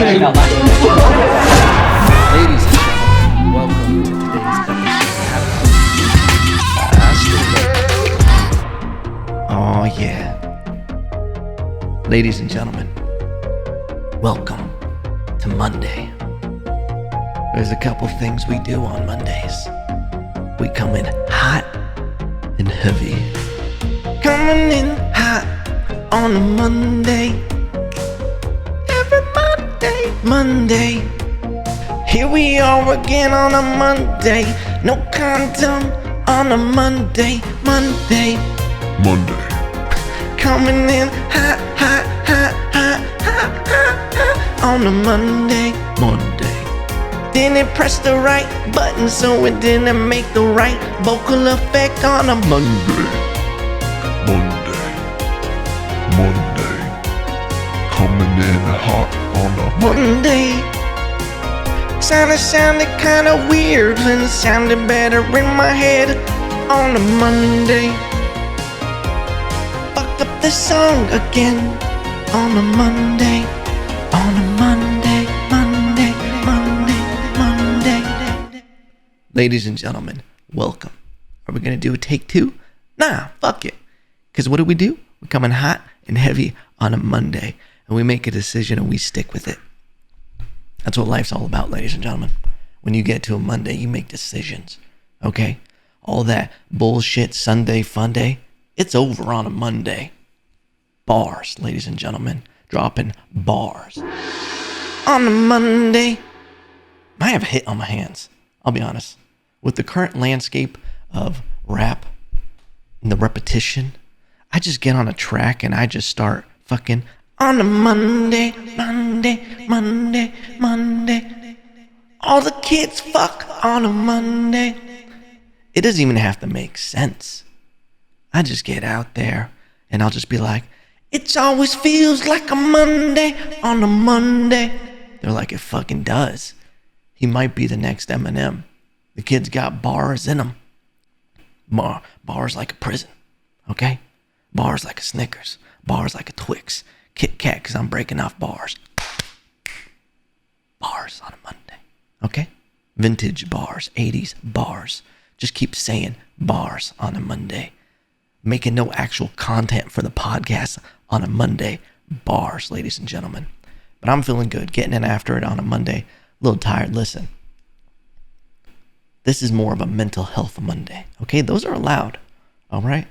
Ladies and gentlemen, welcome to today's episode. Oh yeah. Ladies and gentlemen, welcome to Monday. There's a couple things we do on Mondays. We come in hot and heavy. Coming in hot on a Monday. Every Monday. Here we are again on a Monday. No condom on a Monday. Coming in hot on a Monday. Didn't press the right button, so it didn't make the right vocal effect on a Monday. Coming in hot on a Monday. Sounded kinda weird, and it sounded better in my head on a Monday. Fucked up this song again on a Monday. Ladies and gentlemen, welcome. Are we gonna do a take two? Nah, fuck it. Cause what do? We come in hot and heavy on a Monday, and we make a decision and we stick with it. That's what life's all about, ladies and gentlemen. When you get to a Monday, you make decisions, okay? All that bullshit Sunday fun day, it's over on a Monday. Bars, ladies and gentlemen, dropping bars. On a Monday, I have a hit on my hands, I'll be honest. With the current landscape of rap and the repetition, I just get on a track and I just start fucking on a Monday. All the kids fuck on a Monday. It doesn't even have to make sense. I just get out there and I'll just be like, it always feels like a Monday on a Monday. They're like, it fucking does. He might be the next Eminem. The kid's got bars in him. Bars like a prison, okay? Bars like a Snickers. Bars like a Twix. Kit Kat, because I'm breaking off bars. Bars on a Monday, okay? Vintage bars, 80s bars. Just keep saying bars on a Monday. Making no actual content for the podcast on a Monday. Bars, ladies and gentlemen. But I'm feeling good, getting in after it on a Monday. A little tired, listen. This is more of a mental health Monday, okay? Those are allowed, all right?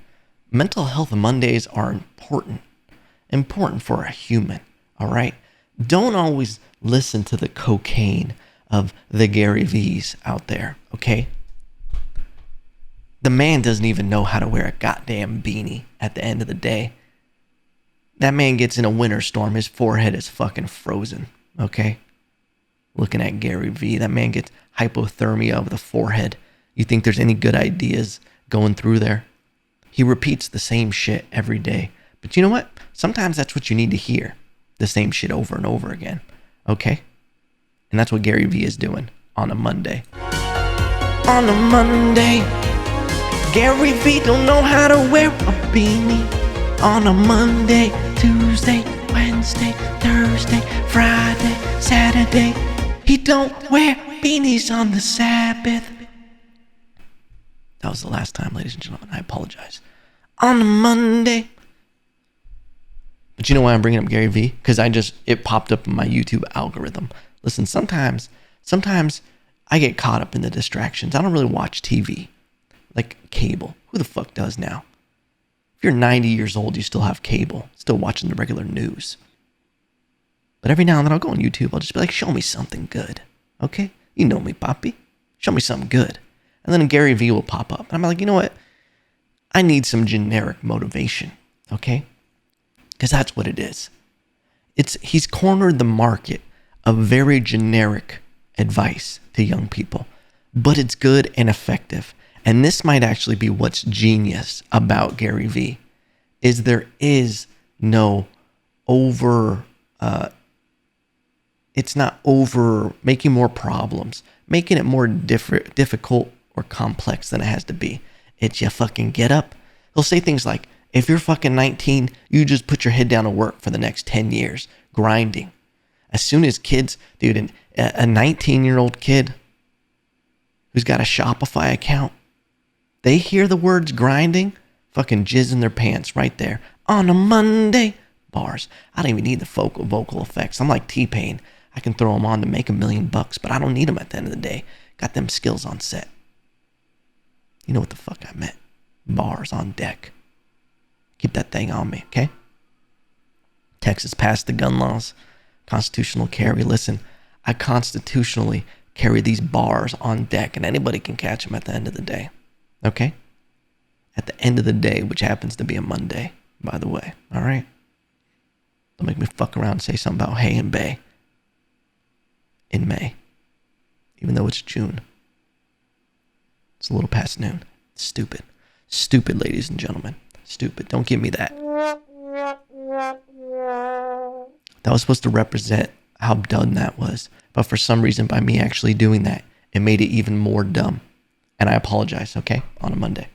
Mental health Mondays are important for a human, all right? Don't always listen to the cocaine of the Gary V's out there, okay? The man doesn't even know how to wear a goddamn beanie at the end of the day. That man gets in a winter storm, his forehead is fucking frozen, okay? Looking at Gary V, that man gets hypothermia of the forehead. You think there's any good ideas going through there? He repeats the same shit every day. But you know what? Sometimes that's what you need to hear. The same shit over and over again. Okay? And that's what Gary V is doing on a Monday. On a Monday, Gary V don't know how to wear a beanie. On a Monday, Tuesday, Wednesday, Thursday, Friday, Saturday. He don't wear beanies on the Sabbath. That was the last time, ladies and gentlemen. I apologize. On a Monday. But you know why I'm bringing up Gary V? Because it popped up in my YouTube algorithm. Listen, sometimes I get caught up in the distractions. I don't really watch TV. Like cable. Who the fuck does now? If you're 90 years old, you still have cable. Still watching the regular news. But every now and then I'll go on YouTube. I'll just be like, show me something good. Okay? You know me, Poppy. Show me something good. And then Gary V will pop up. And I'm like, you know what? I need some generic motivation. Okay? Because that's what it is. He's cornered the market of very generic advice to young people. But it's good and effective. And this might actually be what's genius about Gary V. Is there is no it's not over making more problems, making it more difficult or complex than it has to be. It's you fucking get up. He'll say things like, if you're fucking 19, you just put your head down and work for the next 10 years, grinding. As soon as kids, dude, a 19-year-old kid who's got a Shopify account, they hear the words grinding, fucking jizz in their pants right there. On a Monday. Bars. I don't even need the vocal effects. I'm like T-Pain. I can throw them on to make $1 million, but I don't need them at the end of the day. Got them skills on set. You know what the fuck I meant. Bars on deck. Keep that thing on me, okay? Texas passed the gun laws. Constitutional carry. Listen, I constitutionally carry these bars on deck, and anybody can catch them at the end of the day. Okay? At the end of the day, which happens to be a Monday, by the way. All right? Don't make me fuck around and say something about hay and bay in May, even though it's June. It's a little past noon. It's stupid. Stupid, ladies and gentlemen. Stupid. Don't give me that. That was supposed to represent how dumb that was. But for some reason, by me actually doing that, it made it even more dumb. And I apologize, okay? On a Monday.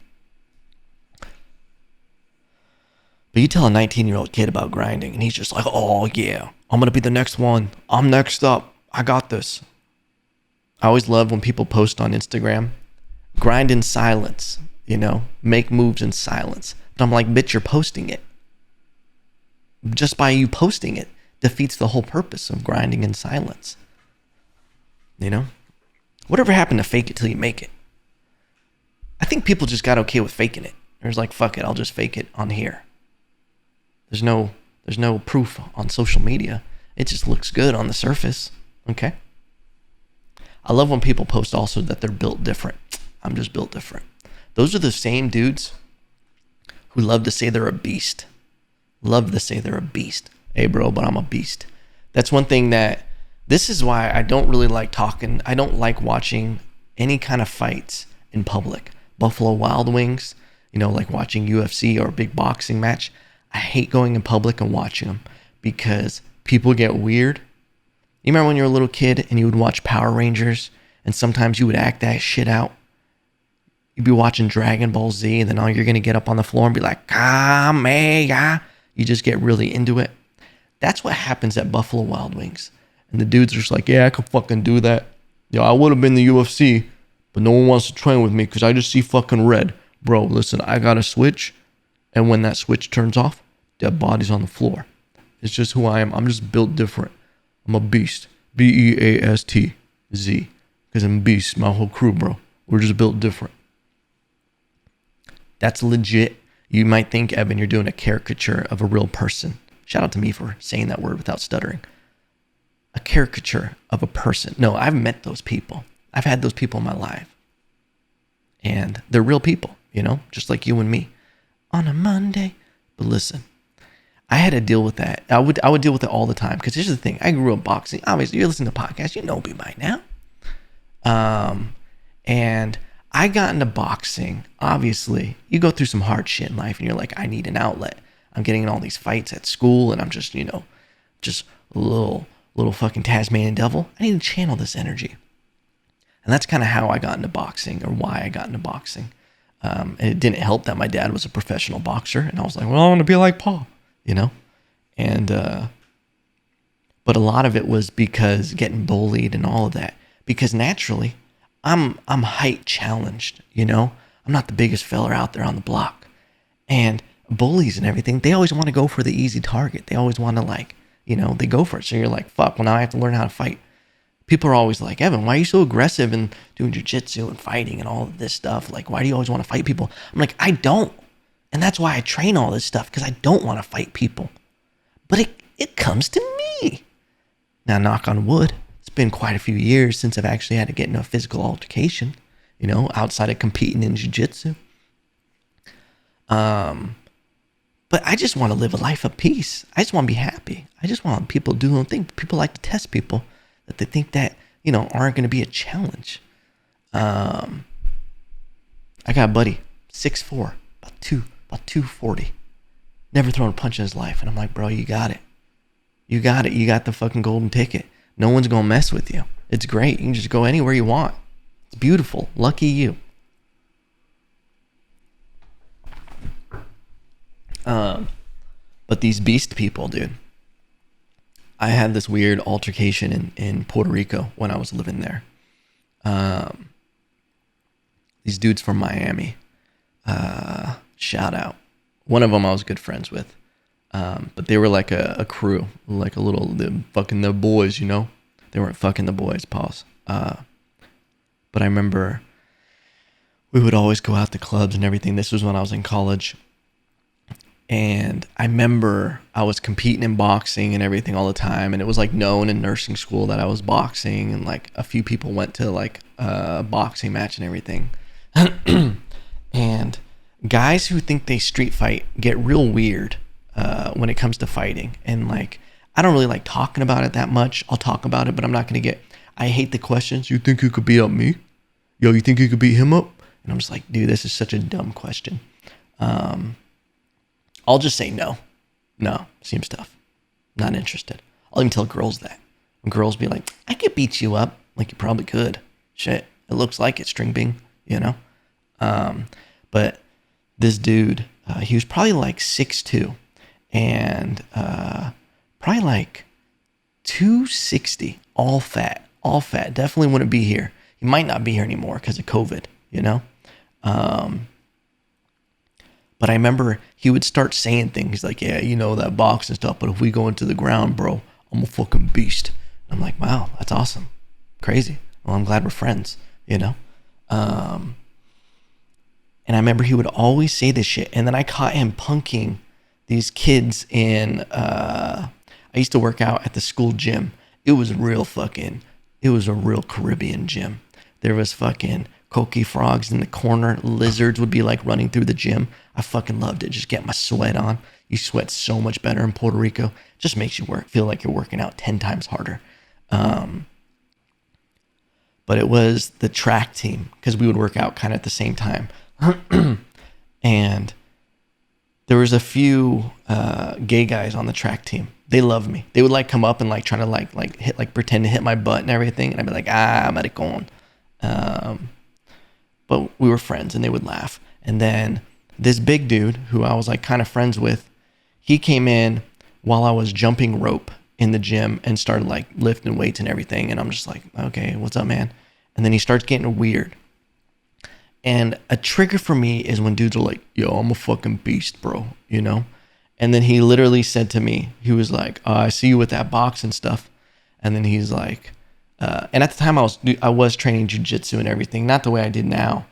But you tell a 19-year-old kid about grinding, and he's just like, oh, yeah, I'm going to be the next one. I'm next up. I got this. I always love when people post on Instagram, grind in silence, you know, make moves in silence. But I'm like, bitch, you're posting it. Just by you posting it defeats the whole purpose of grinding in silence. You know? Whatever happened to fake it till you make it? I think people just got okay with faking it. There's like, fuck it, I'll just fake it on here. There's no proof on social media. It just looks good on the surface. Okay? I love when people post also that they're built different. I'm just built different. Those are the same dudes who love to say they're a beast. Love to say they're a beast. Hey, bro, but I'm a beast. That's one thing this is why I don't really like talking. I don't like watching any kind of fights in public. Buffalo Wild Wings, you know, like watching UFC or a big boxing match. I hate going in public and watching them because people get weird. You remember when you were a little kid and you would watch Power Rangers and sometimes you would act that shit out? You'd be watching Dragon Ball Z and then all you're going to get up on the floor and be like, Kameya. You just get really into it. That's what happens at Buffalo Wild Wings. And the dudes are just like, yeah, I could fucking do that. Yo, I would have been the UFC, but no one wants to train with me because I just see fucking red. Bro, listen, I got a switch. And when that switch turns off, dead body's on the floor. It's just who I am. I'm just built different. I'm a beast. B-E-A-S-T-Z. Because I'm beast. My whole crew, bro. We're just built different. That's legit. You might think, Evan, you're doing a caricature of a real person. Shout out to me for saying that word without stuttering. A caricature of a person. No, I've met those people. I've had those people in my life. And they're real people, you know, just like you and me. On a Monday. But listen, I had to deal with that. I would deal with it all the time. Because here's the thing. I grew up boxing. Obviously, you're listening to podcasts. You know me by now. And I got into boxing. Obviously, you go through some hard shit in life. And you're like, I need an outlet. I'm getting in all these fights at school. And I'm just, you know, just a little fucking Tasmanian devil. I need to channel this energy. And that's kind of how I got into boxing, or why I got into boxing. And it didn't help that my dad was a professional boxer. And I was like, well, I want to be like Pa, you know? And, but a lot of it was because getting bullied and all of that. Because naturally, I'm height challenged, you know? I'm not the biggest fella out there on the block. And bullies and everything, they always want to go for the easy target. They always want to, like, you know, they go for it. So you're like, fuck, well, now I have to learn how to fight. People are always like, Evan, why are you so aggressive and doing jiu-jitsu and fighting and all of this stuff? Like, why do you always want to fight people? I'm like, I don't. And that's why I train all this stuff, because I don't want to fight people. But it comes to me. Now, knock on wood, it's been quite a few years since I've actually had to get in a physical altercation, you know, outside of competing in jiu-jitsu. But I just want to live a life of peace. I just want to be happy. I just want people to do their own thing. People like to test people that they think that, you know, aren't going to be a challenge. I got a buddy, 6'4", about 240. Never thrown a punch in his life. And I'm like, bro, you got it. You got it. You got the fucking golden ticket. No one's going to mess with you. It's great. You can just go anywhere you want. It's beautiful. Lucky you. But these beast people, dude, I had this weird altercation in Puerto Rico when I was living there. Um, these dudes from Miami, shout out. One of them I was good friends with. But they were like a crew, like a little, fucking the boys, you know? They weren't fucking the boys, pause. But I remember we would always go out to clubs and everything. This was when I was in college. And I remember I was competing in boxing and everything all the time. And it was like known in nursing school that I was boxing. And like a few people went to like a boxing match and everything. And guys who think they street fight get real weird when it comes to fighting. And like, I don't really like talking about it that much. I'll talk about it, but I'm not going to get, I hate the questions. You think you could beat up me? Yo, you think you could beat him up? And I'm just like, dude, this is such a dumb question. I'll just say no. No, seems tough. Not interested. I'll even tell girls that. When girls be like, I could beat you up. Like, you probably could. Shit, it looks like it, string bean, you know? But this dude, he was probably like 6'2", and probably like 260, all fat. Definitely wouldn't be here. He might not be here anymore because of COVID, you know? But I remember he would start saying things like, yeah, you know, that box and stuff, but if we go into the ground, bro, I'm a fucking beast. And I'm like, wow, that's awesome. Crazy. Well, I'm glad we're friends, you know? And I remember he would always say this shit. And then I caught him punking these kids in, I used to work out at the school gym. It was a real Caribbean gym. There was fucking coqui frogs in the corner. Lizards would be like running through the gym. I fucking loved it. Just get my sweat on. You sweat so much better in Puerto Rico. Just makes you feel like you're working out 10 times harder. But it was the track team because we would work out kind of at the same time. And there was a few gay guys on the track team. They loved me. They would like come up and like try to like hit, like pretend to hit my butt and everything. And I'd be like, maricón. But we were friends and they would laugh. And then this big dude who I was like kind of friends with, he came in while I was jumping rope in the gym and started like lifting weights and everything. And I'm just like, okay, what's up, man? And then he starts getting weird. And a trigger for me is when dudes are like, yo, I'm a fucking beast, bro, you know? And then he literally said to me, he was like, I see you with that box and stuff. And then he's like, and at the time I was training jujitsu and everything, not the way I did now.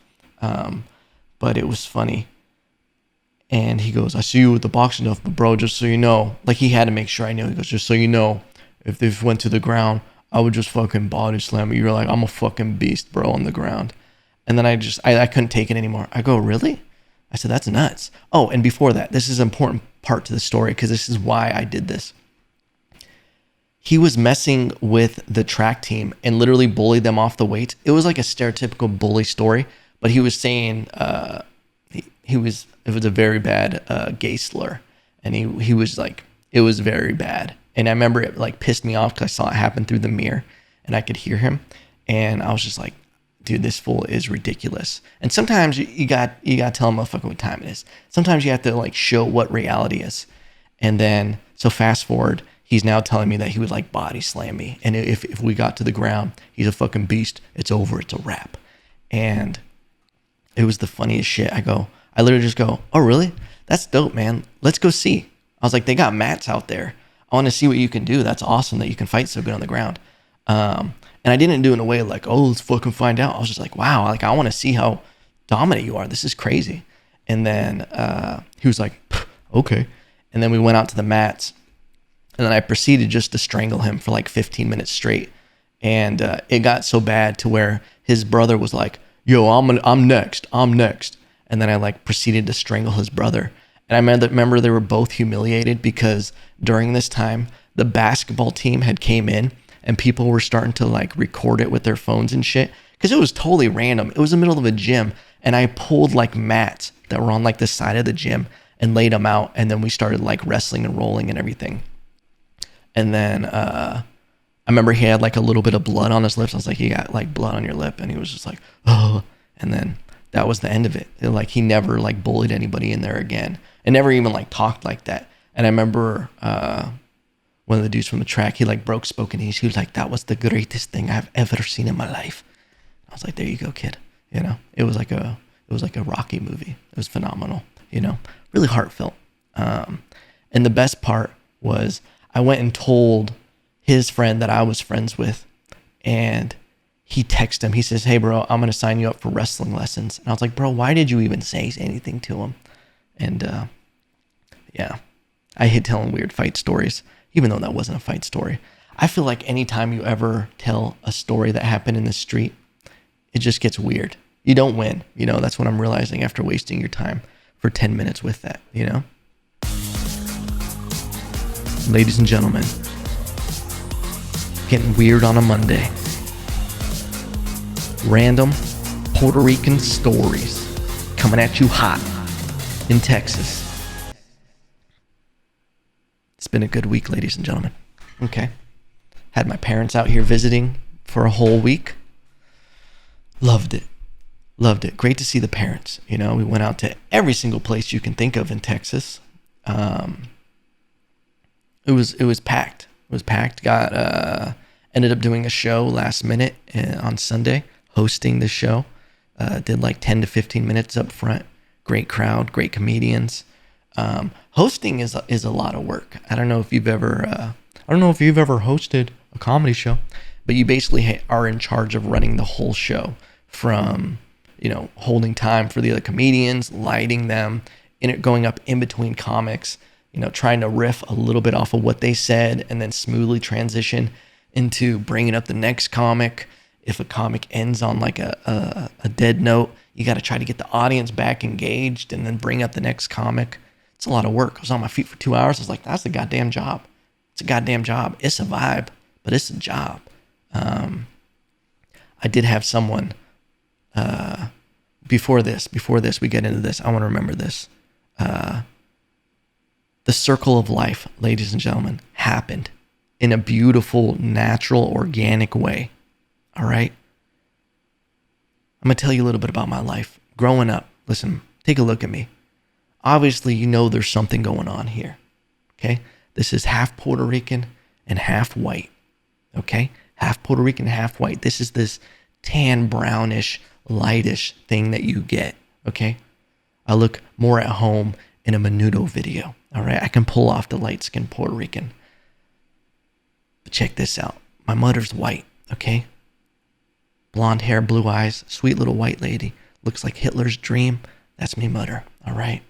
But it was funny. And he goes, I see you with the boxing stuff, but bro, just so you know, like he had to make sure I knew. He goes, just so you know, if they went to the ground, I would just fucking body slam you. You're like, I'm a fucking beast, bro, on the ground. And then I couldn't take it anymore. I go, really? I said, that's nuts. Oh, and before that, this is an important part to the story because this is why I did this. He was messing with the track team and literally bullied them off the weights. It was like a stereotypical bully story, but he was saying it was a very bad gay slur, and he was like, it was very bad. And I remember it like pissed me off because I saw it happen through the mirror and I could hear him, and I was just like, dude, this fool is ridiculous. And sometimes you got to tell him motherfucker what time it is. Sometimes you have to like show what reality is. And then so fast forward, he's now telling me that he would like body slam me, and if we got to the ground, he's a fucking beast. It's over. It's a wrap. And it was the funniest shit. I literally just go, oh really? That's dope, man. Let's go see. I was like, they got mats out there. I want to see what you can do. That's awesome that you can fight so good on the ground. And I didn't do it in a way like, oh, let's fucking find out. I was just like, wow, like I want to see how dominant you are. This is crazy. And then he was like, okay. And then we went out to the mats, and then I proceeded just to strangle him for like 15 minutes straight. And it got so bad to where his brother was like, yo, I'm next. And then I like proceeded to strangle his brother. And I remember they were both humiliated because during this time, the basketball team had came in and people were starting to like record it with their phones and shit. Cause it was totally random. It was the middle of a gym, and I pulled like mats that were on like the side of the gym and laid them out. And then we started like wrestling and rolling and everything. And then I remember he had like a little bit of blood on his lips. I was like, you got like blood on your lip. And he was just like, oh. And then that was the end of it. Like he never like bullied anybody in there again, and never even like talked like that. And I remember one of the dudes from the track, he like broke Spokenese. He was like, that was the greatest thing I've ever seen in my life. I was like, there you go, kid. You know, it was like a Rocky movie. It was phenomenal, you know, really heartfelt. And the best part was I went and told his friend that I was friends with, and he texted him. He says, hey, bro, I'm going to sign you up for wrestling lessons. And I was like, bro, why did you even say anything to him? And yeah, I hate telling weird fight stories, even though that wasn't a fight story. I feel like anytime you ever tell a story that happened in the street, it just gets weird. You don't win. You know, that's what I'm realizing after wasting your time for 10 minutes with that, you know? Ladies and gentlemen, getting weird on a Monday. Random Puerto Rican stories coming at you hot in Texas. It's been a good week, ladies and gentlemen. Okay. Had my parents out here visiting for a whole week. Loved it. Loved it. Great to see the parents. You know, we went out to every single place you can think of in Texas. It was packed. It was packed. Ended up doing a show last minute on Sunday, hosting the show. Did like 10 to 15 minutes up front. Great crowd, great comedians. Hosting is a lot of work. I don't know if you've ever hosted a comedy show, but you basically are in charge of running the whole show, from, you know, holding time for the other comedians, lighting them, going up in between comics, you know, trying to riff a little bit off of what they said and then smoothly transition into bringing up the next comic. If a comic ends on like a dead note, you got to try to get the audience back engaged and then bring up the next comic. It's a lot of work. I was on my feet for 2 hours. I was like, that's a goddamn job. It's a goddamn job. It's a vibe, but it's a job. I did have someone, before this, we get into this, I want to remember this. The circle of life, ladies and gentlemen, happened in a beautiful, natural, organic way. All right? I'm going to tell you a little bit about my life. Growing up, listen, take a look at me. Obviously, you know there's something going on here. Okay? This is half Puerto Rican and half white. Okay? Half Puerto Rican, half white. This is this tan, brownish, lightish thing that you get. Okay? I look more at home in a Menudo video. All right? I can pull off the light-skinned Puerto Rican. But check this out. My mother's white. Okay? Blonde hair, blue eyes, sweet little white lady. Looks like Hitler's dream. That's me mother. All right?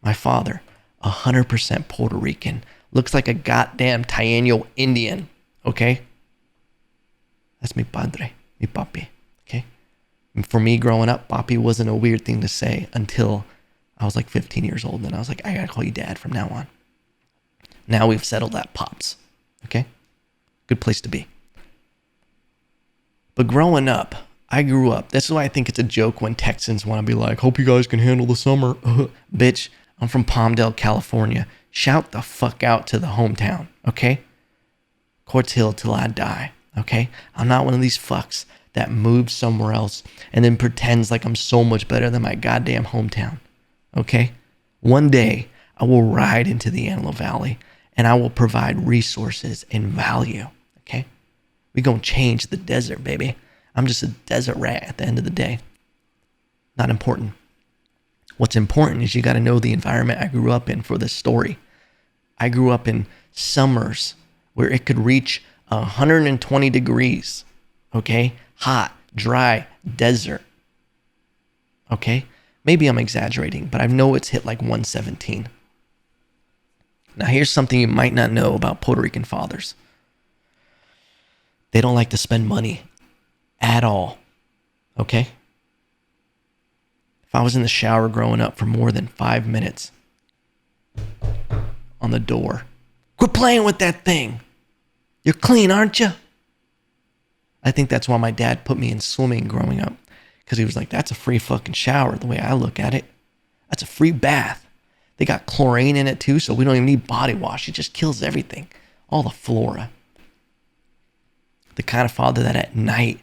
My father, 100% Puerto Rican. Looks like a goddamn Taino Indian. Okay? That's mi padre, mi papi. Okay? And for me growing up, papi wasn't a weird thing to say until I was like 15 years old. And I was like, I gotta call you dad from now on. Now we've settled that, pops. Okay? Good place to be. But growing up, I grew up. That's why I think it's a joke when Texans want to be like, hope you guys can handle the summer. Bitch, I'm from Palmdale, California. Shout the fuck out to the hometown, okay? Quartz Hill till I die, okay? I'm not one of these fucks that moves somewhere else and then pretends like I'm so much better than my goddamn hometown, okay? One day, I will ride into the Antelope Valley and I will provide resources and value, okay? We gonna change the desert, baby. I'm just a desert rat at the end of the day. Not important. What's important is you got to know the environment I grew up in for this story. I grew up in summers where it could reach 120 degrees, okay? Hot, dry, desert, okay? Maybe I'm exaggerating, but I know it's hit like 117. Now, here's something you might not know about Puerto Rican fathers. They don't like to spend money at all, okay? If I was in the shower growing up for more than 5 minutes on the door, quit playing with that thing. You're clean, aren't you? I think that's why my dad put me in swimming growing up, because he was like, that's a free fucking shower the way I look at it. That's a free bath. They got chlorine in it too, so we don't even need body wash. It just kills everything, all the flora. The kind of father that at night,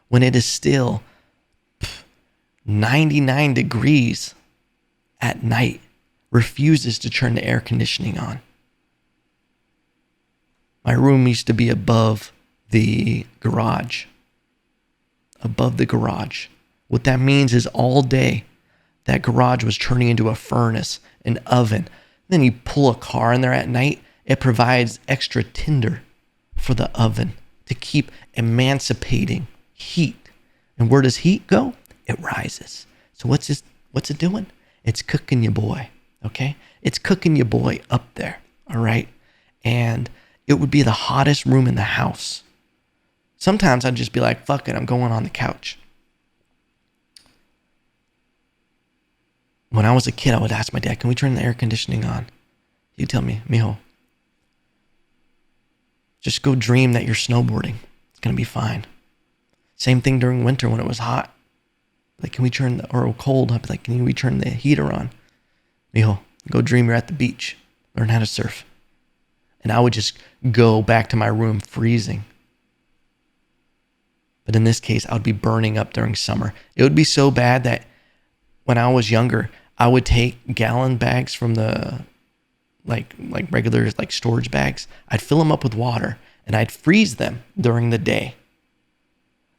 when it is still 99 degrees at night, refuses to turn the air conditioning on. My room used to be above the garage. Above the garage. What that means is all day, that garage was turning into a furnace, an oven. Then you pull a car in there at night, it provides extra tinder for the oven to keep emancipating heat. And where does heat go? It rises. So what's it doing? It's cooking your boy, okay? It's cooking your boy up there, all right? And it would be the hottest room in the house. Sometimes I'd just be like, fuck it, I'm going on the couch. When I was a kid, I would ask my dad, can we turn the air conditioning on? He'd tell me, mijo, just go dream that you're snowboarding. It's going to be fine. Same thing during winter when it was hot. Like, can we turn or cold? I'd be like, can we turn the heater on? Mijo, go dream you're at the beach. Learn how to surf. And I would just go back to my room freezing. But in this case, I would be burning up during summer. It would be so bad that when I was younger, I would take gallon bags from the like regular like storage bags. I'd fill them up with water and I'd freeze them during the day.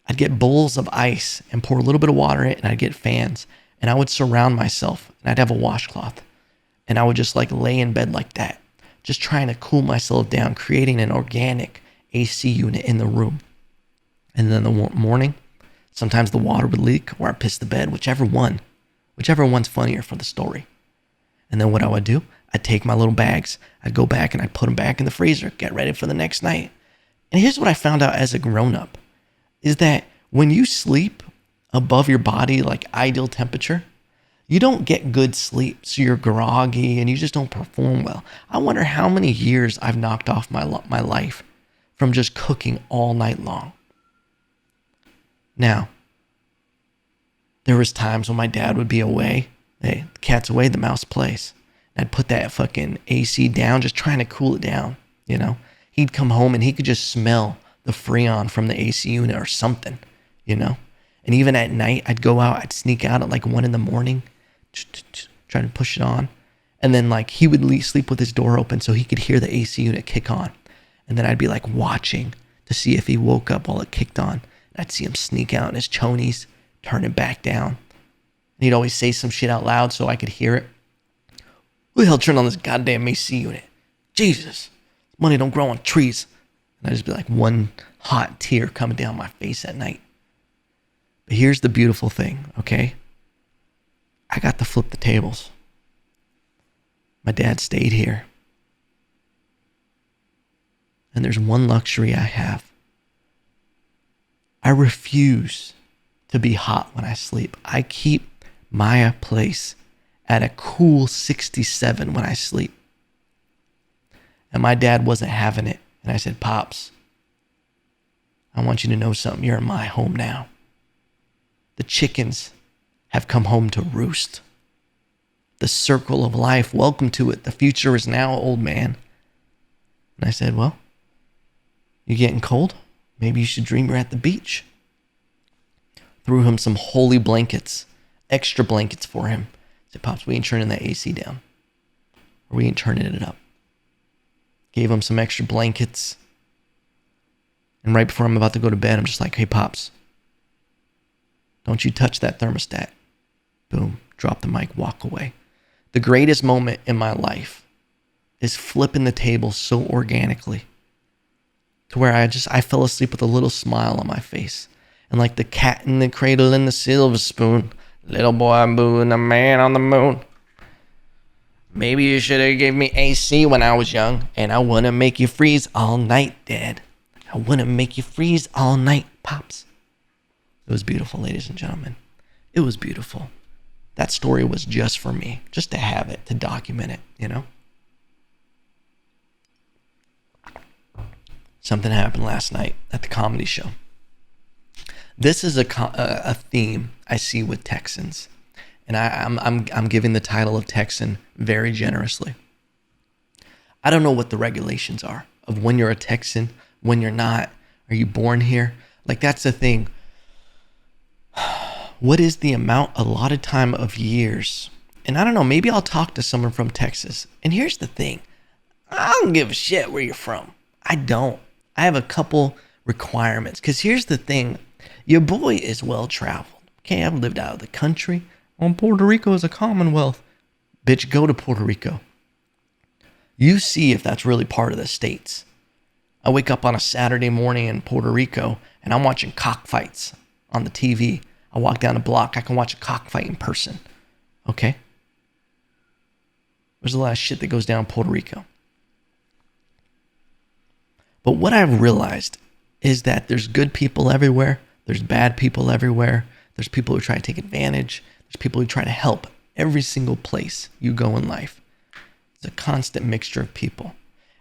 I'd get bowls of ice and pour a little bit of water in it, and I'd get fans, and I would surround myself, and I'd have a washcloth, and I would just like lay in bed like that, just trying to cool myself down, creating an organic AC unit in the room. And then the morning, sometimes the water would leak or I'd piss the bed, whichever one's funnier for the story. And then what I would do, I'd take my little bags, I'd go back and I'd put them back in the freezer, get ready for the next night. And here's what I found out as a grown-up, is that when you sleep above your body, like ideal temperature, you don't get good sleep. So you're groggy and you just don't perform well. I wonder how many years I've knocked off my life from just cooking all night long. Now, there was times when my dad would be away. Hey, the cat's away, the mouse plays. I'd put that fucking AC down, just trying to cool it down, you know? He'd come home and he could just smell the Freon from the AC unit or something, you know? And even at night, I'd go out, I'd sneak out at like 1 a.m, trying to push it on. And then like he would sleep with his door open so he could hear the AC unit kick on. And then I'd be like watching to see if he woke up while it kicked on. And I'd see him sneak out in his chonies, turn it back down. And he'd always say some shit out loud so I could hear it. Who the hell turned on this goddamn AC unit? Jesus, money don't grow on trees. And I'd just be like one hot tear coming down my face at night. But here's the beautiful thing, okay? I got to flip the tables. My dad stayed here. And there's one luxury I have. I refuse to be hot when I sleep. I keep my place at a cool 67 when I sleep. And my dad wasn't having it. And I said, Pops, I want you to know something. You're in my home now. The chickens have come home to roost. The circle of life, welcome to it. The future is now, old man. And I said, well, you getting cold? Maybe you should dream you're at the beach. Threw him some holy blankets, extra blankets for him. I said, Pops, we ain't turning that AC down. Or we ain't turning it up. Gave him some extra blankets. And right before I'm about to go to bed, I'm just like, hey, Pops, don't you touch that thermostat. Boom, drop the mic, walk away. The greatest moment in my life is flipping the table so organically to where I fell asleep with a little smile on my face. And like the cat in the cradle and the silver spoon, little boy boo and the man on the moon. Maybe you should have gave me AC when I was young, and I wouldn't make you freeze all night, Dad. I wouldn't make you freeze all night, Pops. It was beautiful, ladies and gentlemen. It was beautiful. That story was just for me, just to have it, to document it, you know? Something happened last night at the comedy show. This is a theme I see with Texans. And I'm giving the title of Texan very generously. I don't know what the regulations are of when you're a Texan, when you're not. Are you born here? Like, that's the thing. What is the amount allotted time of years? And I don't know, maybe I'll talk to someone from Texas. And here's the thing. I don't give a shit where you're from. I don't. I have a couple requirements. Because here's the thing, your boy is well traveled. Okay, I've lived out of the country. Puerto Rico is a commonwealth. Bitch, go to Puerto Rico. You see if that's really part of the states. I wake up on a Saturday morning in Puerto Rico and I'm watching cockfights on the TV. I walk down a block, I can watch a cockfight in person. Okay? There's a lot of shit that goes down in Puerto Rico. But what I've realized is that there's good people everywhere. There's bad people everywhere. There's people who try to take advantage. There's people who try to help every single place you go in life. It's a constant mixture of people.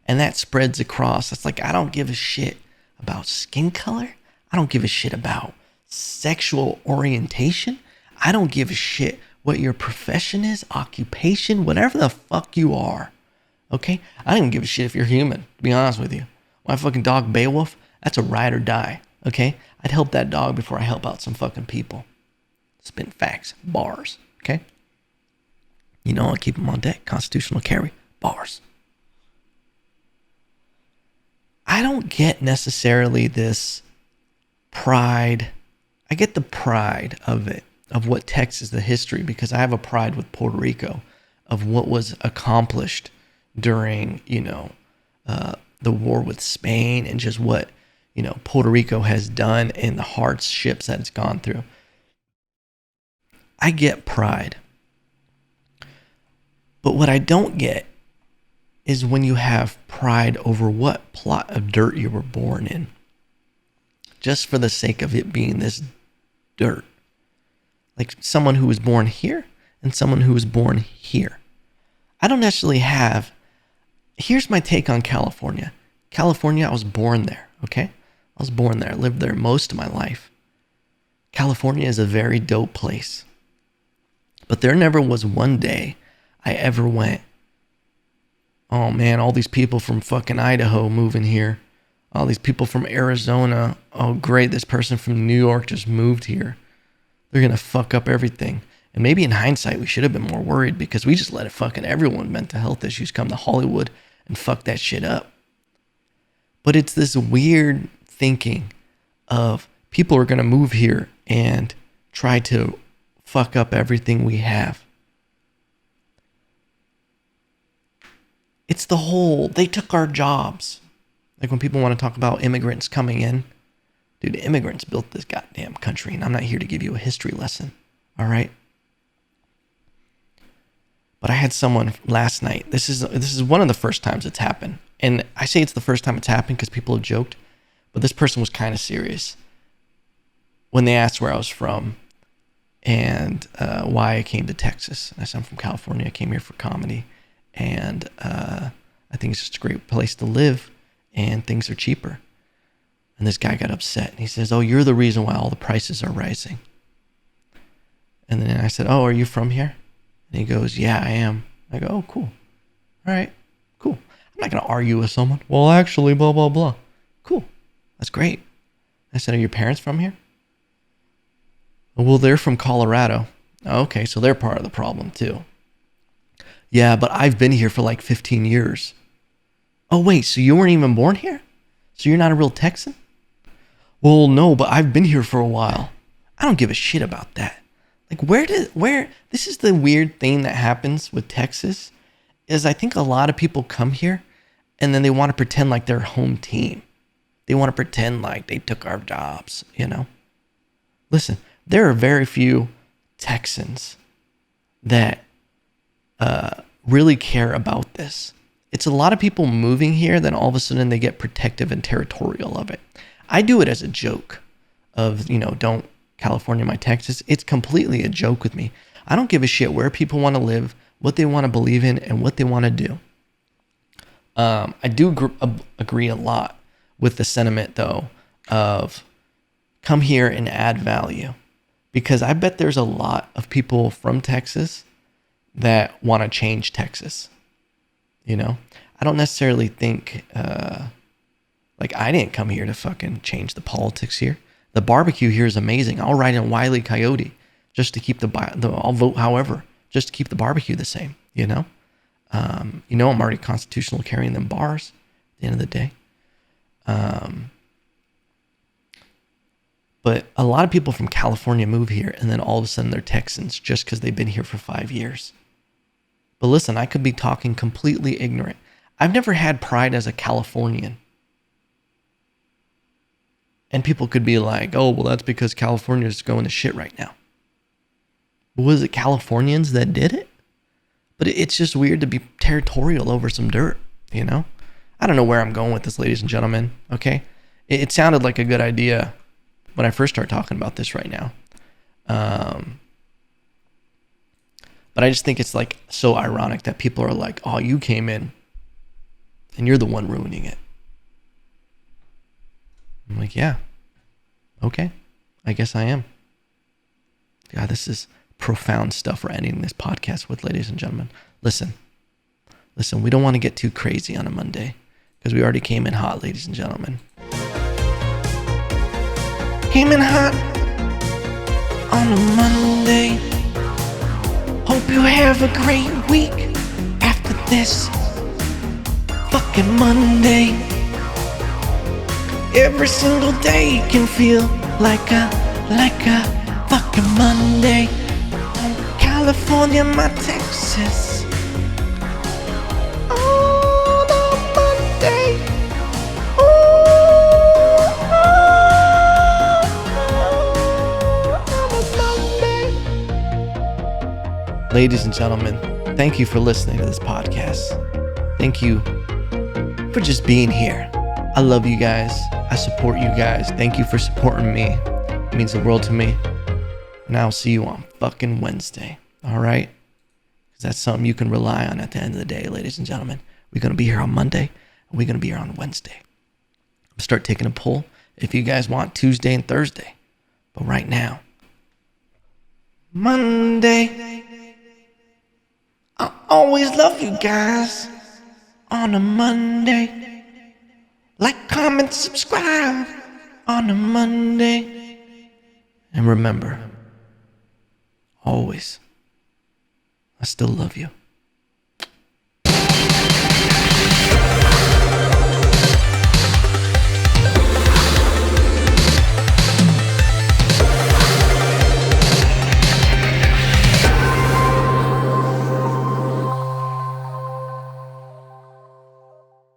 And that spreads across. It's like, I don't give a shit about skin color. I don't give a shit about sexual orientation. I don't give a shit what your profession is, occupation, whatever the fuck you are. Okay? I don't even give a shit if you're human, to be honest with you. My fucking dog Beowulf, that's a ride or die. Okay? I'd help that dog before I help out some fucking people. Spin facts. Bars. Okay? You know, I keep them on deck. Constitutional carry. Bars. I don't get necessarily this pride. I get the pride of it, of what Texas, the history, because I have a pride with Puerto Rico of what was accomplished during, the war with Spain and just what, Puerto Rico has done and the hardships that it's gone through. I get pride. But what I don't get is when you have pride over what plot of dirt you were born in. Just for the sake of it being this dirt. Like someone who was born here and someone who was born here. I don't necessarily have... Here's my take on California. California, I was born there, okay? I was born there. I lived there most of my life. California is a very dope place. But there never was one day I ever went, oh man, all these people from fucking Idaho moving here. All these people from Arizona. Oh great, this person from New York just moved here. They're going to fuck up everything. And maybe in hindsight, we should have been more worried because we just let it fucking everyone with mental health issues come to Hollywood and fuck that shit up. But it's this weird thinking of people are going to move here and try to fuck up everything we have. It's the whole, they took our jobs. Like when people want to talk about immigrants coming in, dude, immigrants built this goddamn country, and I'm not here to give you a history lesson, all right? But I had someone last night. This is one of the first times it's happened. And I say it's the first time it's happened because people have joked, but this person was kind of serious when they asked where I was from and why I came to Texas. And I said, I'm from California. I came here for comedy. And I think it's just a great place to live and things are cheaper. And this guy got upset and he says, oh, you're the reason why all the prices are rising. And then I said, oh, are you from here? And he goes, yeah, I am. I go, oh, cool. All right, cool. I'm not going to argue with someone. Well, actually, blah, blah, blah. Cool. That's great. I said, are your parents from here? Well, they're from Colorado. Okay, so they're part of the problem too. Yeah, but I've been here for like 15 years. Oh, wait, so you weren't even born here? So you're not a real Texan? Well, no, but I've been here for a while. I don't give a shit about that. Like, this is the weird thing that happens with Texas, is I think a lot of people come here and then they want to pretend like they're home team. They want to pretend like they took our jobs, Listen, there are very few Texans that really care about this. It's a lot of people moving here, then all of a sudden they get protective and territorial of it. I do it as a joke of, don't California my Texas. It's completely a joke with me. I don't give a shit where people want to live, what they want to believe in, and what they want to do. I do agree a lot with the sentiment, though, of come here and add value. Because I bet there's a lot of people from Texas that want to change Texas. I don't necessarily think, I didn't come here to fucking change the politics here. The barbecue here is amazing. I'll ride in Wile E. Coyote just to keep I'll vote however, just to keep the barbecue the same, I'm already constitutional carrying them bars at the end of the day. But a lot of people from California move here and then all of a sudden they're Texans just because they've been here for 5 years. But listen, I could be talking completely ignorant. I've never had pride as a Californian. And people could be like, oh, well, that's because California is going to shit right now. But was it Californians that did it? But it's just weird to be territorial over some dirt, you know? I don't know where I'm going with this, ladies and gentlemen, okay? It sounded like a good idea when I first started talking about this right now. But I just think it's like so ironic that people are like, oh, you came in and you're the one ruining it. I'm like, yeah, okay, I guess I am. God, this is profound stuff we're ending this podcast with, ladies and gentlemen. Listen, we don't want to get too crazy on a Monday because we already came in hot, ladies and gentlemen. Came in hot on a Monday. Hope you have a great week after this fucking Monday. Every single day can feel like a fucking Monday. California, my Texas. On a Monday. Ladies and gentlemen, thank you for listening to this podcast. Thank you for just being here. I love you guys. I support you guys. Thank you for supporting me. It means the world to me. And I'll see you on fucking Wednesday. All right? Because that's something you can rely on at the end of the day, ladies and gentlemen. We're going to be here on Monday, and we're going to be here on Wednesday. I'm start taking a poll if you guys want Tuesday and Thursday. But right now, Monday. I always love you guys on a Monday. Like, comment, subscribe on a Monday. And remember, always, I still love you.